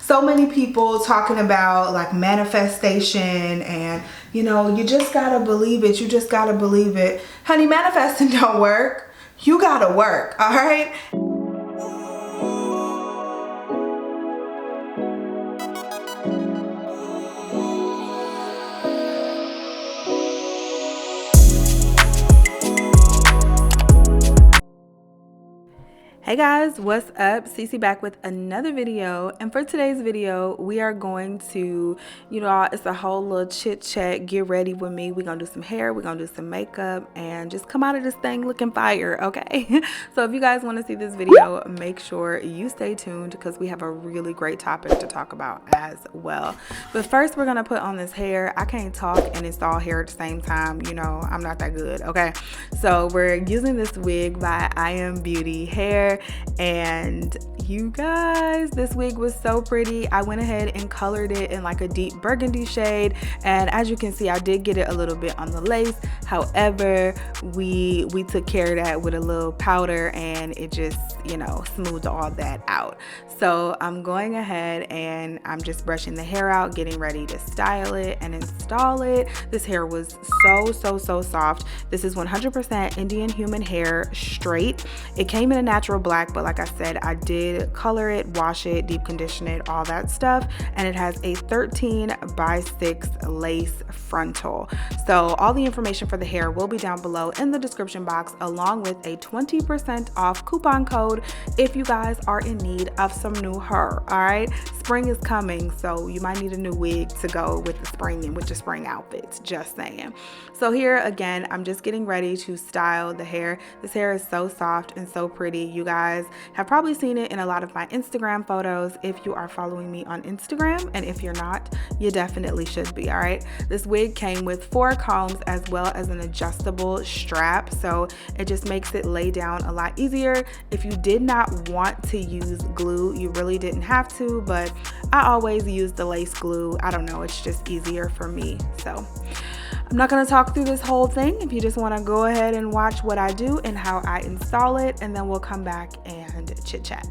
so many people talking about like manifestation and, you know, you just gotta believe it. You just gotta believe it. Honey, manifesting don't work. You gotta work, all right? Hey guys, what's up? Cece back with another video, and for today's video we are going to, you know, it's a whole little chit chat, get ready with me. We're gonna do some hair, we're gonna do some makeup, and just come out of this thing looking fire, okay? So if you guys want to see this video, make sure you stay tuned because we have a really great topic to talk about as well. But first we're gonna put on this hair. I can't talk and install hair at the same time, you know, I'm not that good, okay? So we're using this wig by I Am Beauty Hair. And you guys, this wig was so pretty. I went ahead and colored it in like a deep burgundy shade, and as you can see, I did get it a little bit on the lace. However, we took care of that with a little powder, and it just, you know, smoothed all that out. So I'm going ahead and I'm just brushing the hair out, getting ready to style it and install it. This hair was so soft. This is 100% Indian human hair, straight. It came in a natural black, but like I said, I did color it, wash it, deep condition it, all that stuff, and it has a 13x6 lace frontal. So all the information for the hair will be down below in the description box, along with a 20% off coupon code if you guys are in need of some new hair. All right, spring is coming, so you might need a new wig to go with the spring and with the spring outfits, just saying. So here again, I'm just getting ready to style the hair. This hair is so soft and so pretty. You guys have probably seen it in a lot of my Instagram photos if you are following me on Instagram, and if you're not, you definitely should be. All right, this wig came with 4 combs as well as an adjustable strap, so it just makes it lay down a lot easier. If you did not want to use glue, you really didn't have to, but I always use the lace glue. I don't know, it's just easier for me. So I'm not going to talk through this whole thing. If you just want to go ahead and watch what I do and how I install it, and then we'll come back and chit chat.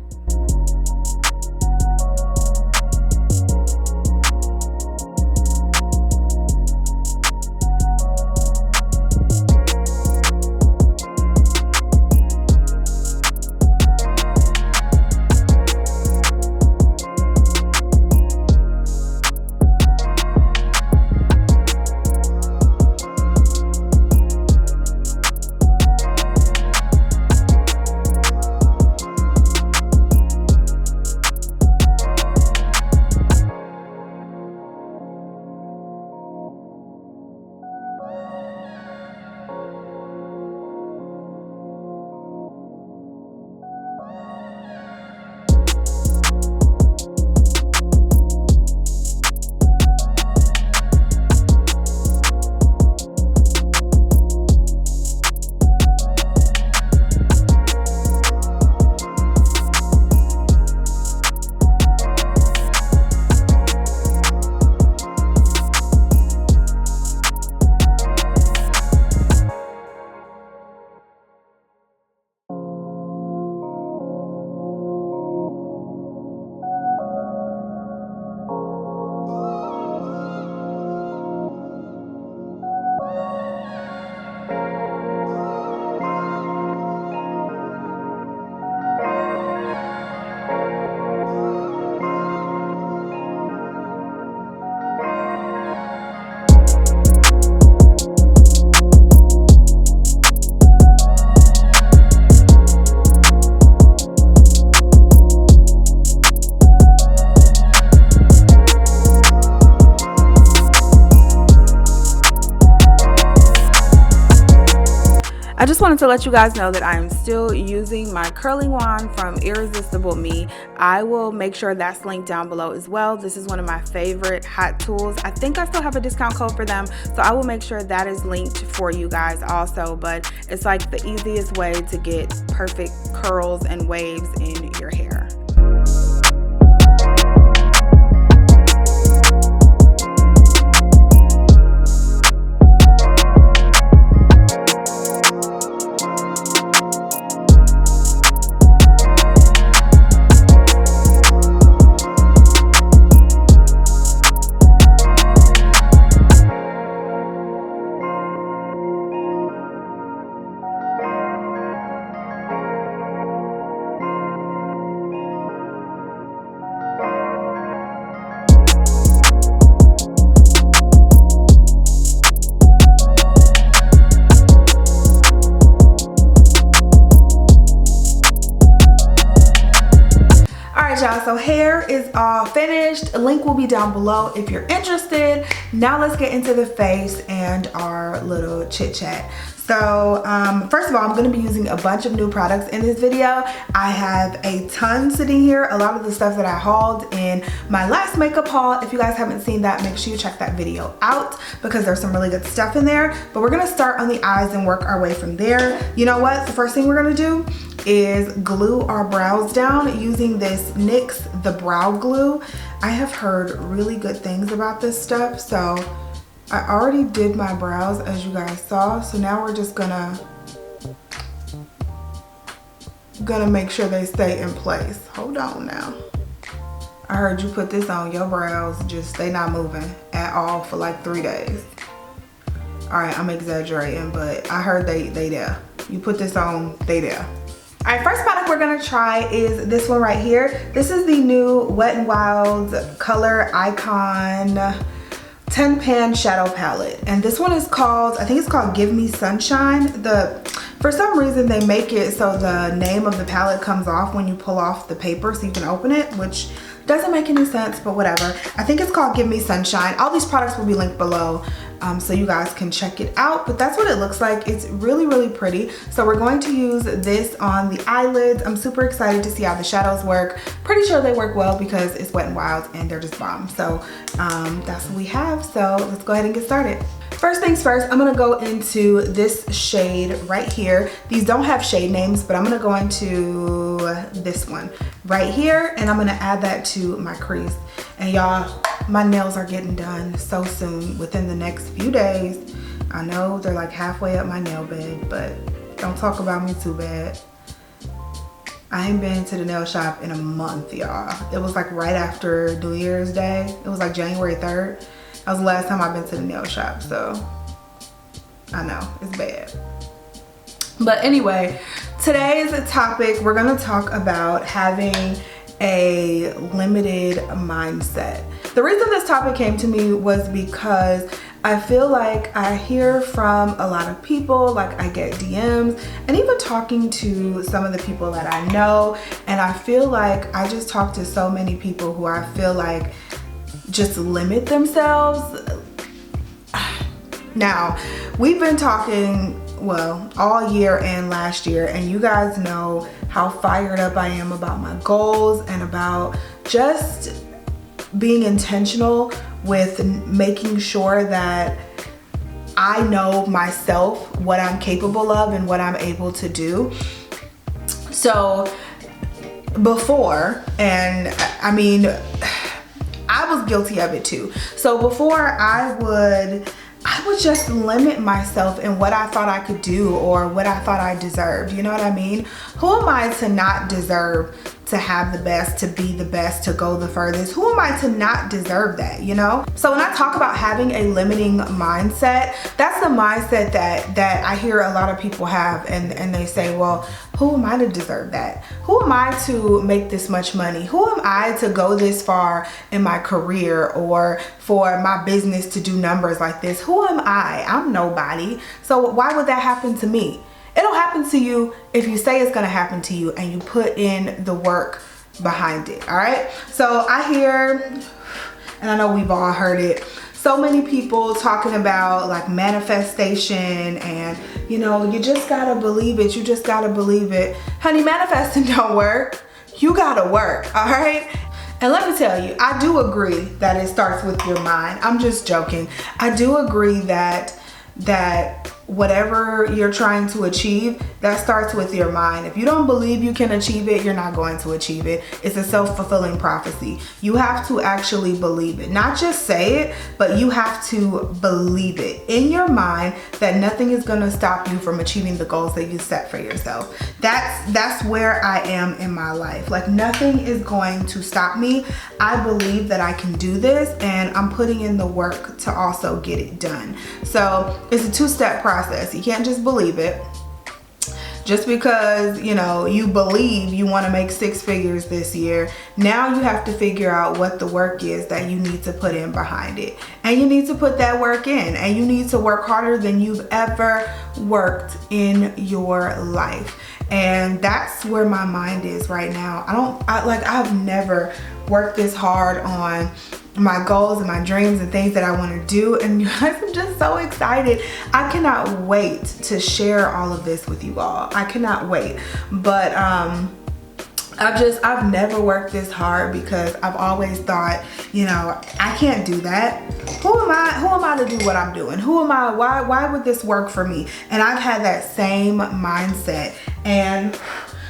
I just wanted to let you guys know that I am still using my curling wand from Irresistible Me. I will make sure that's linked down below as well. This is one of my favorite hot tools. I think I still have a discount code for them, so I will make sure that is linked for you guys also. But it's like the easiest way to get perfect curls and waves in your hair. so hair is all finished. A link will be down below if you're interested. Now let's get into the face and our little chit chat. So first of all, I'm going to be using a bunch of new products in this video. I have a ton sitting here. A lot of the stuff that I hauled in my last makeup haul. If you guys haven't seen that, make sure you check that video out because there's some really good stuff in there. But we're going to start on the eyes and work our way from there. You know what? The first thing we're going to do is glue our brows down using this NYX The Brow Glue. I have heard really good things about this stuff, so I already did my brows as you guys saw, so now we're just gonna make sure they stay in place. Hold on now. I heard you put this on your brows, they not moving at all for like 3 days. All right, I'm exaggerating, but I heard they there. You put this on, they there. All right, first product we're gonna try is this one right here. This is the new Wet n Wild Color Icon 10 Pan Shadow Palette, and this one is called, I think it's called Give Me Sunshine. For some reason they make it so the name of the palette comes off when you pull off the paper so you can open it, which doesn't make any sense, but whatever. I think it's called Give Me Sunshine. All these products will be linked below so you guys can check it out, but that's what it looks like. It's really, really pretty. So we're going to use this on the eyelids. I'm super excited to see how the shadows work. Pretty sure they work well because it's Wet n Wild and they're just bomb. So that's what we have. So let's go ahead and get started. First things first, I'm gonna go into this shade right here. These don't have shade names, but I'm gonna go into this one right here, and I'm gonna add that to my crease. And y'all, my nails are getting done so soon, within the next few days. I know they're like halfway up my nail bed, but don't talk about me too bad. I ain't been to the nail shop in a month, y'all. It was like right after New Year's Day. It was like January 3rd. That was the last time I've been to the nail shop, so I know, it's bad. But anyway, today's topic, we're gonna talk about having a limited mindset. The reason this topic came to me was because I feel like I hear from a lot of people, like I get DMs, and even talking to some of the people that I know, and I feel like I just talk to so many people who I feel like just limit themselves. Now, we've been talking, well, all year and last year, and you guys know how fired up I am about my goals and about just being intentional with making sure that I know myself, what I'm capable of and what I'm able to do. So before, and I mean, I was guilty of it too. So before I would just limit myself in what I thought I could do or what I thought I deserved. You know what I mean? Who am I to not deserve to have the best, to be the best, to go the furthest? Who am I to not deserve that, you know? So when I talk about having a limiting mindset, that's the mindset that I hear a lot of people have, and they say, well, who am I to deserve that? Who am I to make this much money? Who am I to go this far in my career or for my business to do numbers like this? Who am I? I'm nobody. So why would that happen to me? It'll happen to you if you say it's gonna happen to you and you put in the work behind it, all right? So I hear, and I know we've all heard it, so many people talking about like manifestation and, you know, you just gotta believe it, you just gotta believe it. Honey, manifesting don't work. You gotta work, all right? And let me tell you, I do agree that it starts with your mind. I'm just joking. I do agree that whatever you're trying to achieve, that starts with your mind. If you don't believe you can achieve it, you're not going to achieve it. It's a self-fulfilling prophecy. You have to actually believe it. Not just say it, but you have to believe it in your mind that nothing is going to stop you from achieving the goals that you set for yourself. That's where I am in my life. Like nothing is going to stop me. I believe that I can do this, and I'm putting in the work to also get it done. So it's a two-step process. You can't just believe it. Just because, you know, you believe you want to make 6 figures this year, now you have to figure out what the work is that you need to put in behind it. And you need to put that work in, and you need to work harder than you've ever worked in your life. And that's where my mind is right now. I've never worked this hard on my goals and my dreams and things that I want to do, and you guys, I'm just so excited. I cannot wait to share all of this with you all. I cannot wait. But I've never worked this hard because I've always thought, you know, I can't do that. Who am I to do what I'm doing? Who am I? Why would this work for me? And I've had that same mindset. And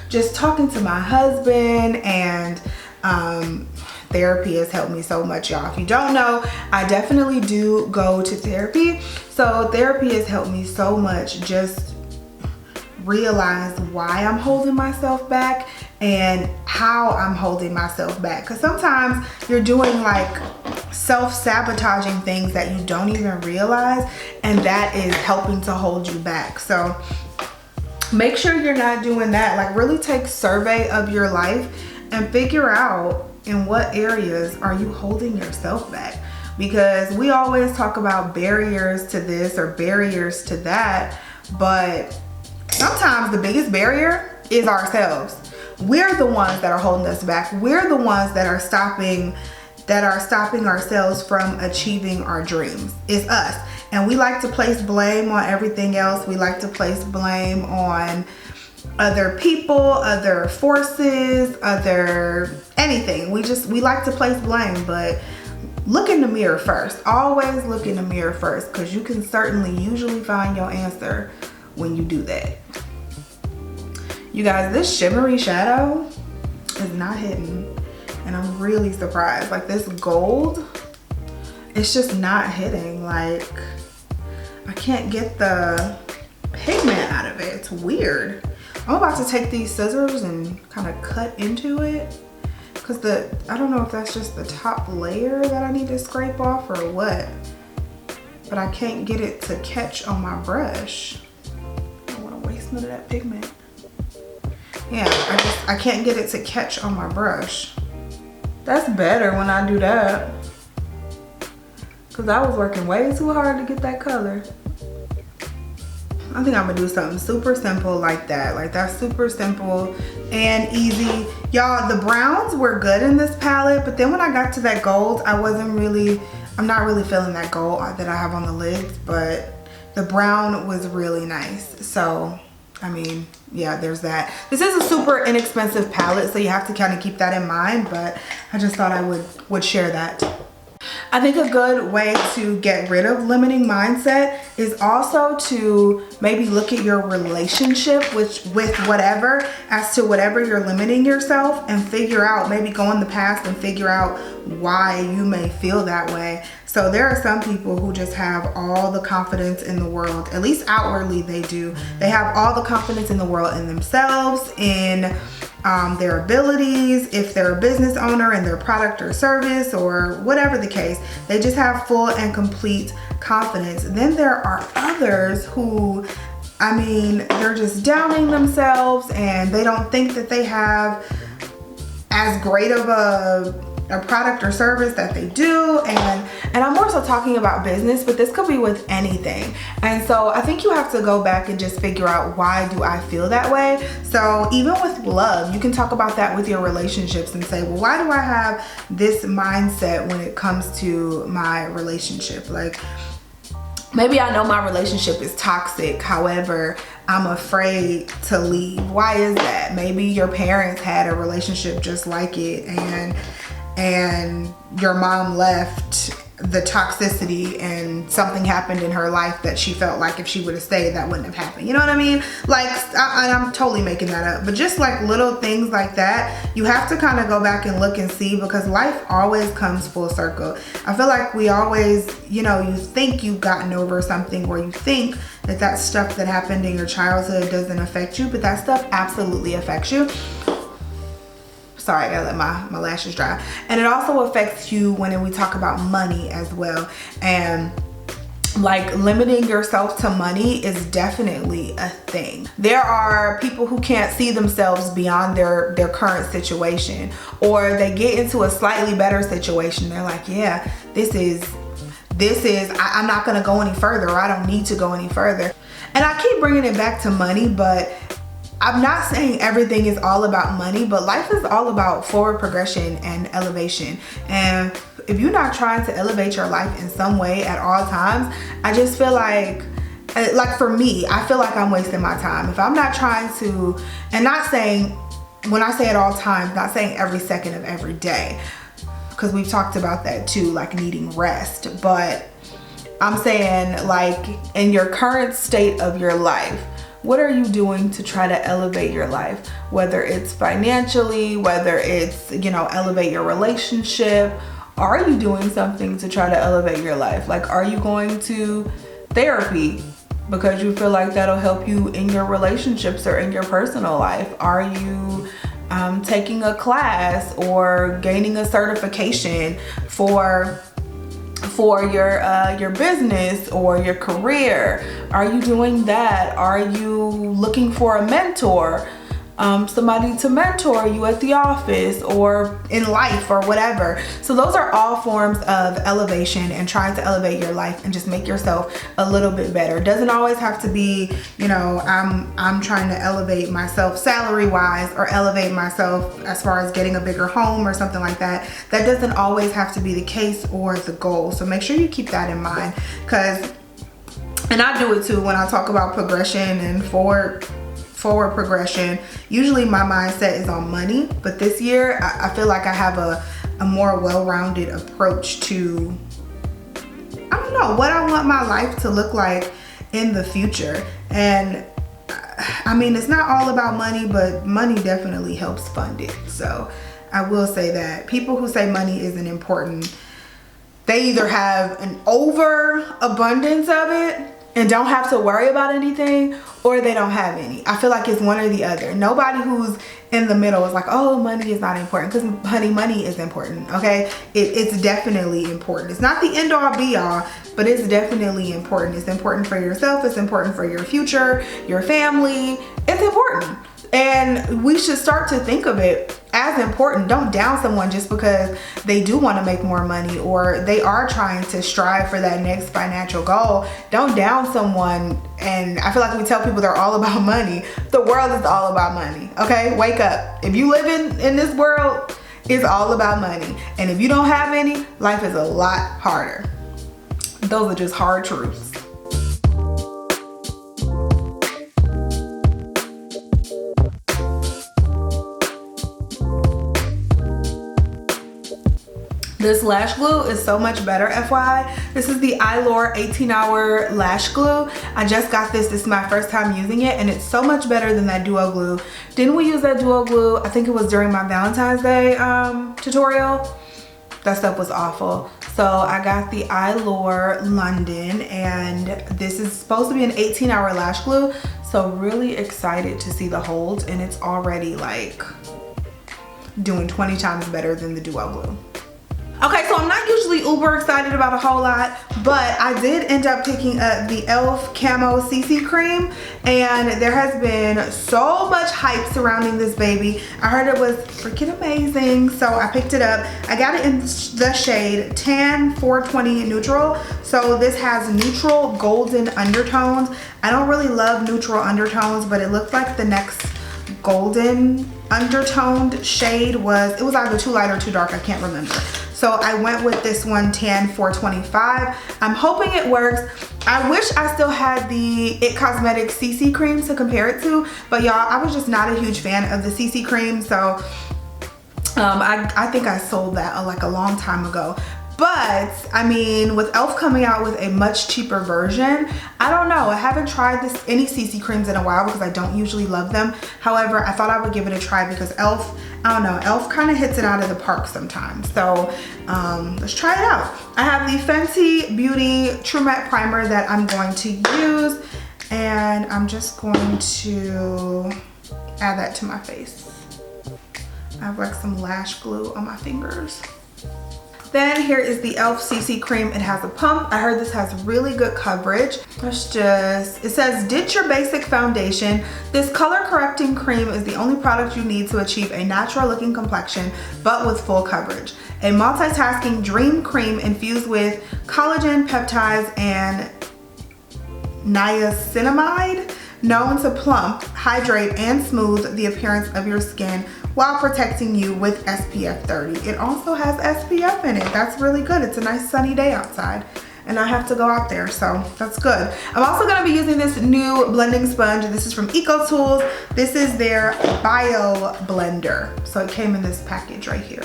just talking to my husband, and therapy has helped me so much, y'all. If you don't know, I definitely do go to therapy. So therapy has helped me so much just realize why I'm holding myself back and how I'm holding myself back. Because sometimes you're doing like self-sabotaging things that you don't even realize, and that is helping to hold you back. So make sure you're not doing that. Like, really take survey of your life and figure out in what areas are you holding yourself back. Because we always talk about barriers to this or barriers to that, but sometimes the biggest barrier is ourselves. We're the ones that are holding us back. We're the ones that are stopping ourselves from achieving our dreams. It's us. And we like to place blame on everything else. We like to place blame on other people, other forces, other anything. We like to place blame, but look in the mirror first. Always look in the mirror first, because you can certainly usually find your answer when you do that. You guys, this shimmery shadow is not hitting, and I'm really surprised. Like, this gold, it's just not hitting. Like, I can't get the pigment out of it. It's weird. I'm about to take these scissors and kind of cut into it, because I don't know if that's just the top layer that I need to scrape off or what, but I can't get it to catch on my brush. I don't want to waste none of that pigment. Yeah, I can't get it to catch on my brush. That's better when I do that, because I was working way too hard to get that color. I think I'm gonna do something super simple like that. Like, that's super simple and easy. Y'all, the browns were good in this palette, but then when I got to that gold, I'm not really feeling that gold that I have on the lids, but the brown was really nice. So, I mean, yeah, there's that. This is a super inexpensive palette, so you have to kind of keep that in mind, but I just thought I would share that. I think a good way to get rid of limiting mindset is also to maybe look at your relationship with whatever, as to whatever you're limiting yourself, and figure out, maybe go in the past and figure out why you may feel that way. So there are some people who just have all the confidence in the world, at least outwardly they do. They have all the confidence in the world in themselves, in their abilities, if they're a business owner, in their product or service or whatever the case. They just have full and complete confidence. Then there are others who, I mean, they're just downing themselves, and they don't think that they have as great of a product or service that they do. And I'm more so talking about business, but this could be with anything. And so I think you have to go back and just figure out, why do I feel that way? So even with love, you can talk about that with your relationships and say, well, why do I have this mindset when it comes to my relationship? Like, maybe I know my relationship is toxic, however, I'm afraid to leave. Why is that? Maybe your parents had a relationship just like it, and your mom left the toxicity, and something happened in her life that she felt like if she would have stayed, that wouldn't have happened. You know what I mean? Like, I'm totally making that up, but just like little things like that, you have to kind of go back and look and see, because life always comes full circle. I feel like we always, you know, you think you've gotten over something, or you think that stuff that happened in your childhood doesn't affect you, but that stuff absolutely affects you. Sorry, I gotta let my lashes dry. And it also affects you when we talk about money as well. And like limiting yourself to money is definitely a thing. There are people who can't see themselves beyond their current situation, or they get into a slightly better situation. They're like, yeah, this is I'm not gonna go any further, or I don't need to go any further. And I keep bringing it back to money, but I'm not saying everything is all about money, but life is all about forward progression and elevation. And if you're not trying to elevate your life in some way at all times, I just feel like for me, I feel like I'm wasting my time. If I'm not trying to, and not saying, when I say at all times, not saying every second of every day, because we've talked about that too, like needing rest. But I'm saying, like, in your current state of your life, what are you doing to try to elevate your life? Whether it's financially, whether it's, you know, elevate your relationship. Are you doing something to try to elevate your life? Like, are you going to therapy because you feel like that'll help you in your relationships or in your personal life? Are you taking a class or gaining a certification for your business or your career? Are you doing that? Are you looking for a mentor? Somebody to mentor you at the office or in life or whatever. So those are all forms of elevation and trying to elevate your life and just make yourself a little bit better. It doesn't always have to be, you know, I'm trying to elevate myself salary wise, or elevate myself as far as getting a bigger home or something like that. That doesn't always have to be the case or the goal. So make sure you keep that in mind, and I do it too when I talk about progression and forward progression. Usually my mindset is on money, but this year I feel like I have a more well-rounded approach to, I don't know, what I want my life to look like in the future. And I mean, it's not all about money, but money definitely helps fund it. So I will say that people who say money isn't important, they either have an overabundance of it and don't have to worry about anything, or they don't have any. I feel like it's one or the other. Nobody who's in the middle is like, oh, money is not important. Because honey, money is important, okay? It's definitely important. It's not the end all be all, but it's definitely important. It's important for yourself. It's important for your future, your family. It's important. And we should start to think of it as important. Don't down someone just because they do want to make more money or they are trying to strive for that next financial goal. Don't down someone. And I feel like we tell people they're all about money. The world is all about money, okay? Wake up. If you live in this world, it's all about money. And if you don't have any, life is a lot harder. Those are just hard truths. This lash glue is so much better, FYI. This is the Eylure 18-hour lash glue. I just got this. This is my first time using it, and it's so much better than that duo glue. Didn't we use that duo glue? I think it was during my Valentine's Day tutorial. That stuff was awful. So I got the Eylure London, and this is supposed to be an 18-hour lash glue. So really excited to see the holds, and it's already like doing 20 times better than the duo glue. Okay, so I'm not usually uber excited about a whole lot, but I did end up picking up the e.l.f. Camo CC Cream, and there has been so much hype surrounding this baby. I heard it was freaking amazing, so I picked it up. I got it in the shade Tan 420 Neutral. So this has neutral golden undertones. I don't really love neutral undertones, but it looked like the next golden undertoned shade was, it was either too light or too dark, I can't remember. So I went with this one, Tan 425. I'm hoping it works. I wish I still had the It Cosmetics CC cream to compare it to, but y'all, I was just not a huge fan of the CC cream, so I think I sold that like a long time ago. But I mean, with e.l.f. coming out with a much cheaper version, I don't know. I haven't tried any CC creams in a while because I don't usually love them. However, I thought I would give it a try because e.l.f., I don't know, e.l.f. kind of hits it out of the park sometimes. So let's try it out. I have the Fenty Beauty True Matte Primer that I'm going to use, and I'm just going to add that to my face. I have like some lash glue on my fingers. Then here is the e.l.f. CC cream. It has a pump. I heard this has really good coverage. It says ditch your basic foundation. This color correcting cream is the only product you need to achieve a natural looking complexion, but with full coverage. A multitasking dream cream infused with collagen, peptides, and niacinamide, known to plump, hydrate, and smooth the appearance of your skin while protecting you with SPF 30. It also has SPF in it. That's really good. It's a nice sunny day outside and I have to go out there, so that's good. I'm also gonna be using this new blending sponge. This is from EcoTools. This is their Bio Blender. So it came in this package right here.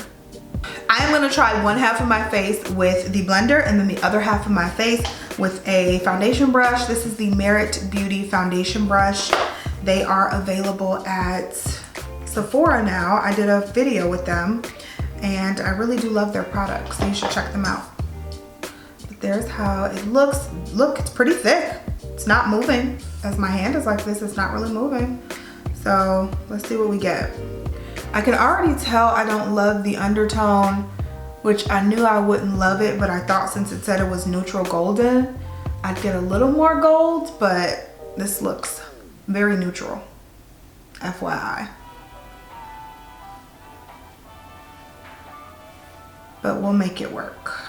I am gonna try one half of my face with the blender and then the other half of my face with a foundation brush. This is the Merit Beauty foundation brush. They are available at Sephora now. I did a video with them and I really do love their products, so you should check them out. But there's how it looks. Look, it's pretty thick. It's not moving. As my hand is like this, it's not really moving. So let's see what we get. I can already tell I don't love the undertone, which I knew I wouldn't love it, but I thought since it said it was neutral golden, I'd get a little more gold, but this looks very neutral, FYI. But we'll make it work.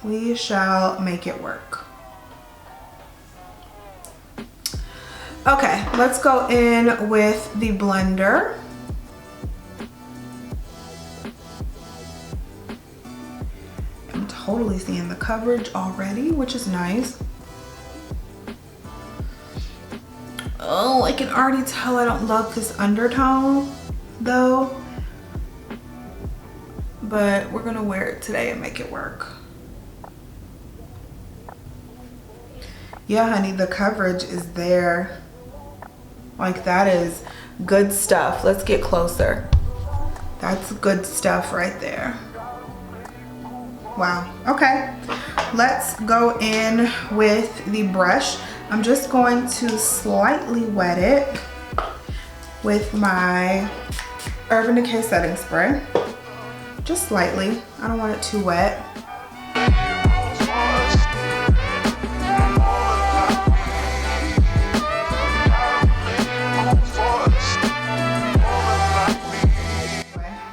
We shall make it work. Okay, let's go in with the blender. I'm totally seeing the coverage already, which is nice. Oh, I can already tell I don't love this undertone though. But we're gonna wear it today and make it work. Yeah, honey, the coverage is there. Like, that is good stuff. Let's get closer. That's good stuff right there. Wow, okay. Let's go in with the brush. I'm just going to slightly wet it with my Urban Decay setting spray. Just slightly. I don't want it too wet.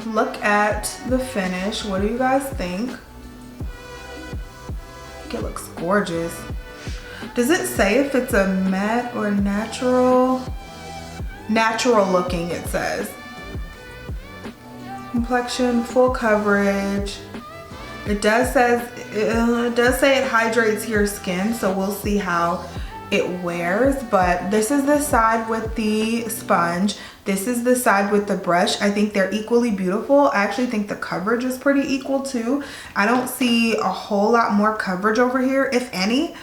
Look at the finish. What do you guys think? I think it looks gorgeous. Does it say if it's a matte or natural? Natural looking, it says. Complexion, full coverage. It does say it hydrates your skin, so we'll see how it wears. But this is the side with the sponge. This is the side with the brush. I think they're equally beautiful. I actually think the coverage is pretty equal too. I don't see a whole lot more coverage over here, if any.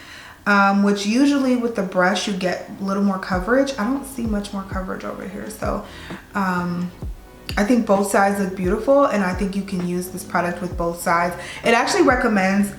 Which usually with the brush you get a little more coverage. I don't see much more coverage over here. So I think both sides look beautiful, and I think you can use this product with both sides. It actually recommends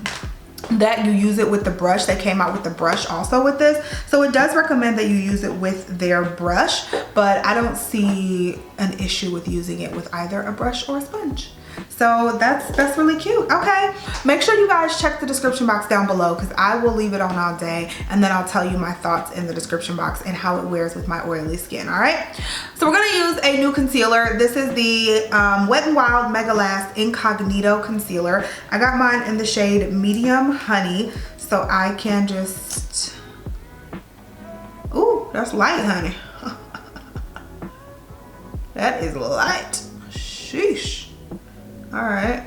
that you use it with the brush. They came out with the brush also with this, so it does recommend that you use it with their brush, but I don't see an issue with using it with either a brush or a sponge. So that's really cute. Okay, make sure you guys check the description box down below, because I will leave it on all day and then I'll tell you my thoughts in the description box and how it wears with my oily skin. All right, so we're gonna use a new concealer. This is the Wet n Wild Mega Last Incognito Concealer. I got mine in the shade Medium Honey, so I can just, ooh, that's light, honey. That is light. Sheesh. All right,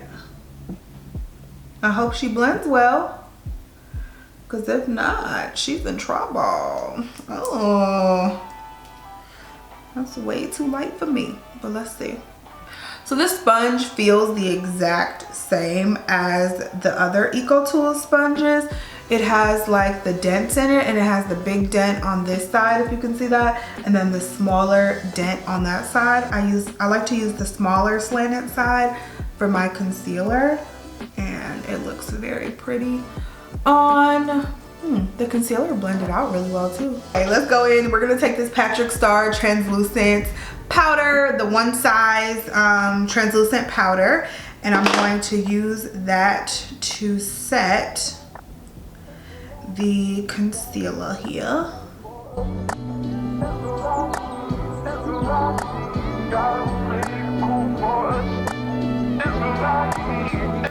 I hope she blends well, because if not, she's in trouble. Oh, that's way too light for me, but let's see. So this sponge feels the exact same as the other EcoTools sponges. It has like the dents in it, and it has the big dent on this side, if you can see that, and then the smaller dent on that side. I like to use the smaller slanted side for my concealer, and it looks very pretty on. The concealer blended out really well too. Okay, let's go in. We're gonna take this Patrick Star translucent powder, the one size translucent powder, And I'm going to use that to set the concealer here.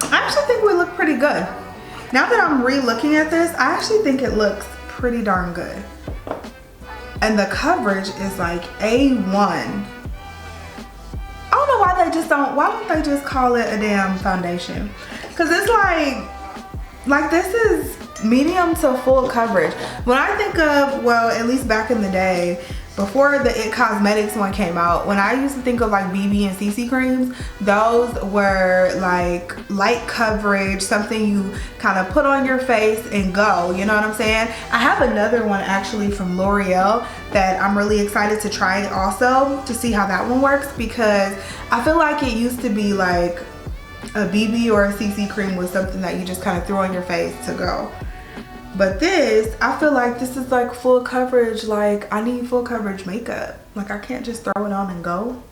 I actually think we look pretty good. Now that I'm re-looking at this, I actually think it looks pretty darn good. And the coverage is like A1. I don't know why don't they just call it a damn foundation? Because it's like this is medium to full coverage. When I think of, well, at least back in the day, before the It Cosmetics one came out, when I used to think of like BB and CC creams, those were like light coverage, something you kind of put on your face and go, you know what I'm saying? I have another one actually from L'Oreal that I'm really excited to try also to see how that one works, because I feel like it used to be like a BB or a CC cream was something that you just kind of threw on your face to go. But this, I feel like this is like full coverage. Like I need full coverage makeup. Like I can't just throw it on and go.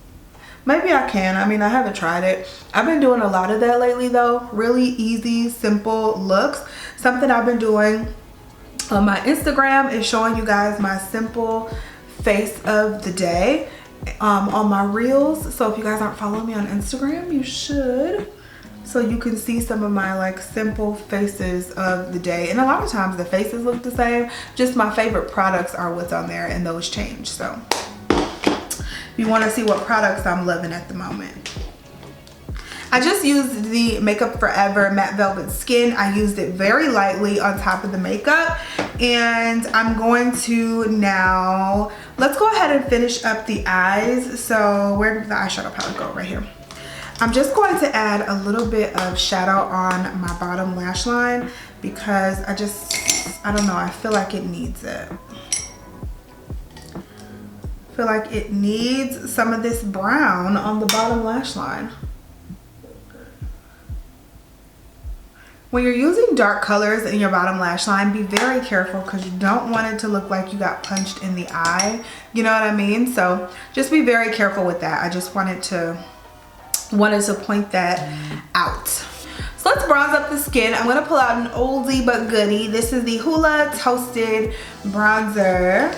Maybe I can. I mean, I haven't tried it. I've been doing a lot of that lately though. Really easy, simple looks. Something I've been doing on my Instagram is showing you guys my simple face of the day on my reels. So if you guys aren't following me on Instagram, you should. So you can see some of my like simple faces of the day. And a lot of times the faces look the same. Just my favorite products are what's on there and those change. So if you want to see what products I'm loving at the moment. I just used the Makeup Forever Matte Velvet Skin. I used it very lightly on top of the makeup. And I'm going to now, let's go ahead and finish up the eyes. So where did the eyeshadow palette go? Right here. I'm just going to add a little bit of shadow on my bottom lash line because I don't know, I feel like it needs it. I feel like it needs some of this brown on the bottom lash line. When you're using dark colors in your bottom lash line, be very careful because you don't want it to look like you got punched in the eye. You know what I mean? So just be very careful with that. I just wanted to point that out. So let's bronze up the skin. I'm going to pull out an oldie but goodie. This is the Hoola Toasted Bronzer.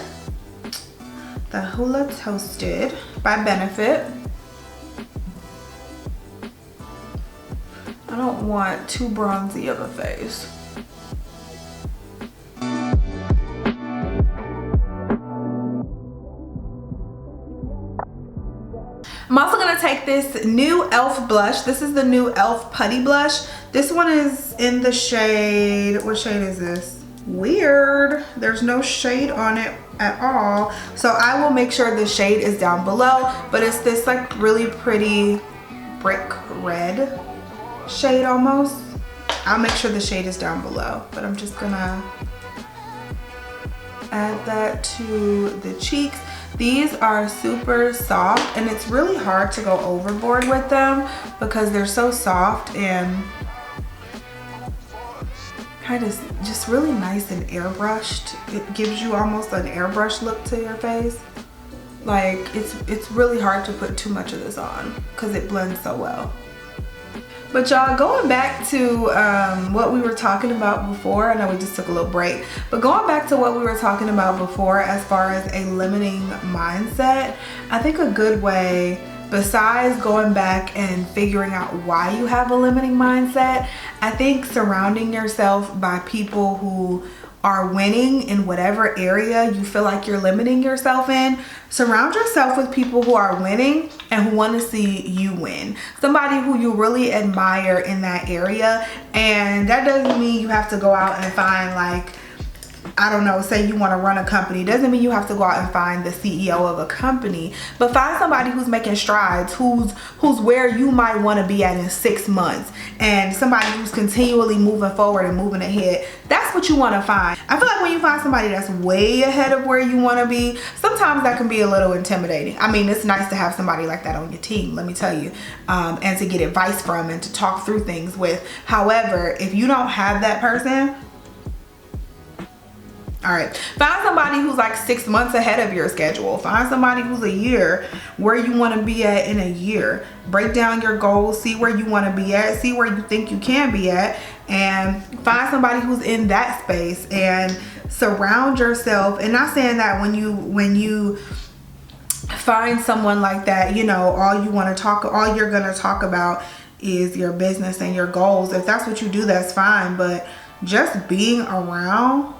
The Hoola Toasted by Benefit. I don't want too bronzy of a face. I'm also going to take this new e.l.f. blush. This is the new e.l.f. Putty Blush. This one is in the shade, what shade is this? Weird. There's no shade on it at all. So I will make sure the shade is down below. But it's this like really pretty brick red shade almost. I'll make sure the shade is down below. But I'm just going to add that to the cheeks. These are super soft and it's really hard to go overboard with them because they're so soft and kind of just really nice and airbrushed. It gives you almost an airbrush look to your face. Like it's really hard to put too much of this on because it blends so well. But y'all, going back to what we were talking about before, I know we just took a little break, but going back to what we were talking about before as far as a limiting mindset, I think a good way, besides going back and figuring out why you have a limiting mindset, I think surrounding yourself by people who are winning in whatever area you feel like you're limiting yourself in. Surround yourself with people who are winning and who want to see you win. Somebody who you really admire in that area. And that doesn't mean you have to go out and find, like, I don't know, say you want to run a company. Doesn't mean you have to go out and find the CEO of a company, but find somebody who's making strides, who's where you might want to be at in 6 months, and somebody who's continually moving forward and moving ahead. That's what you want to find. I feel like when you find somebody that's way ahead of where you want to be, sometimes that can be a little intimidating. I mean, it's nice to have somebody like that on your team, let me tell you, and to get advice from and to talk through things with. However, if you don't have that person, All right, find somebody who's like 6 months ahead of your schedule. Find somebody who's a year, where you want to be at in a year. Break down your goals, see where you want to be at, see where you think you can be at, and find somebody who's in that space and surround yourself. And not saying that when you find someone like that, you know, all you're gonna talk about is your business and your goals. If that's what you do, that's fine. But just being around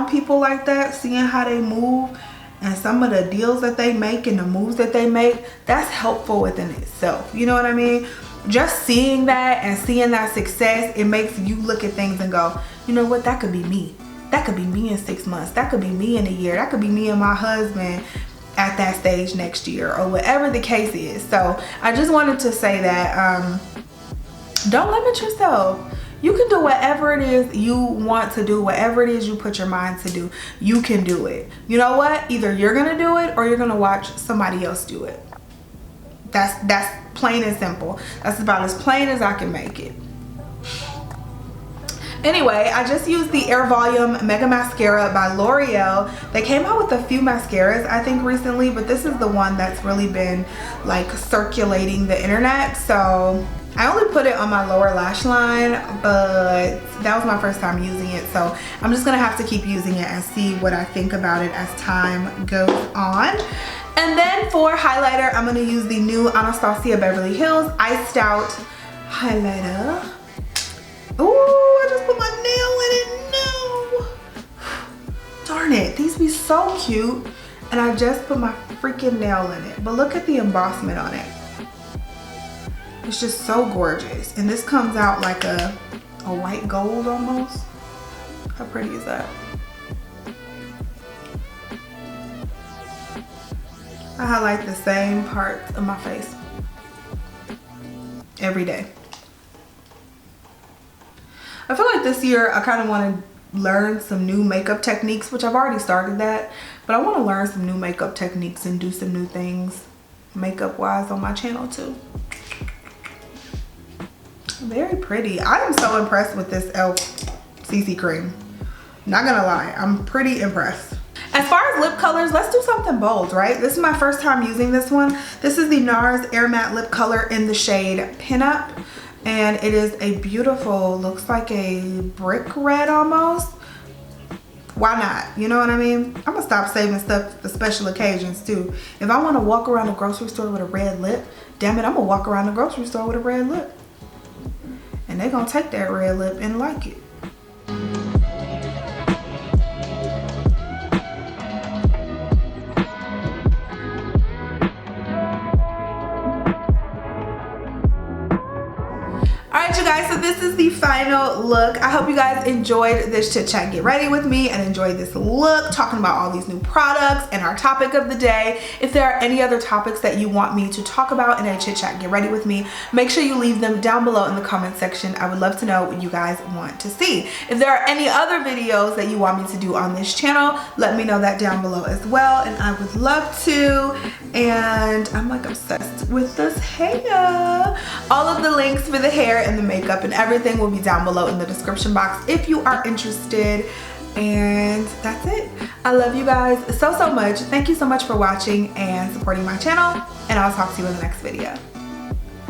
people like that, seeing how they move and some of the deals that they make and the moves that they make, that's helpful within itself. You know what I mean? Just seeing that and seeing that success, it makes you look at things and go, you know what, that could be me. That could be me in 6 months. That could be me in a year. That could be me and my husband at that stage next year, or whatever the case is. So I just wanted to say that don't limit yourself. You can do whatever it is you want to do, whatever it is you put your mind to do, you can do it. You know what? Either you're gonna do it or you're gonna watch somebody else do it. That's plain and simple. That's about as plain as I can make it. Anyway, I just used the Air Volume Mega Mascara by L'Oreal. They came out with a few mascaras, I think, recently, but this is the one that's really been like circulating the internet. So I only put it on my lower lash line, but that was my first time using it. So I'm just gonna have to keep using it and see what I think about it as time goes on. And then for highlighter, I'm gonna use the new Anastasia Beverly Hills Iced Out Highlighter. Ooh, I just put my nail in it. No. Darn it, these be so cute. And I just put my freaking nail in it. But look at the embossment on it. It's just so gorgeous. And this comes out like a white gold almost. How pretty is that? I highlight the same parts of my face every day. I feel like this year I kind of want to learn some new makeup techniques, which I've already started that, but I want to learn some new makeup techniques and do some new things makeup wise on my channel too. Very pretty. I am so impressed with this e.l.f. CC cream. Not gonna lie, I'm pretty impressed. As far as lip colors, let's do something bold, right? This is my first time using this one. This is the NARS Air Matte Lip Color in the shade Pinup. And it is a beautiful, looks like a brick red almost. Why not? You know what I mean? I'm gonna stop saving stuff for special occasions too. If I wanna walk around the grocery store with a red lip, damn it, I'm gonna walk around the grocery store with a red lip. And they're gonna take that red lip and like it. Alright you guys, so this is the final look. I hope you guys enjoyed this chit chat get ready with me and enjoyed this look, talking about all these new products and our topic of the day. If there are any other topics that you want me to talk about in a chit chat get ready with me, make sure you leave them down below in the comment section. I would love to know what you guys want to see. If there are any other videos that you want me to do on this channel, let me know that down below as well, and I would love to. And I'm like obsessed with this hair. All of the links for the hair and the makeup and everything will be down below in the description box if you are interested. And that's it. I love you guys so much. Thank you so much for watching and supporting my channel, and I'll talk to you in the next video.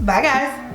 Bye guys.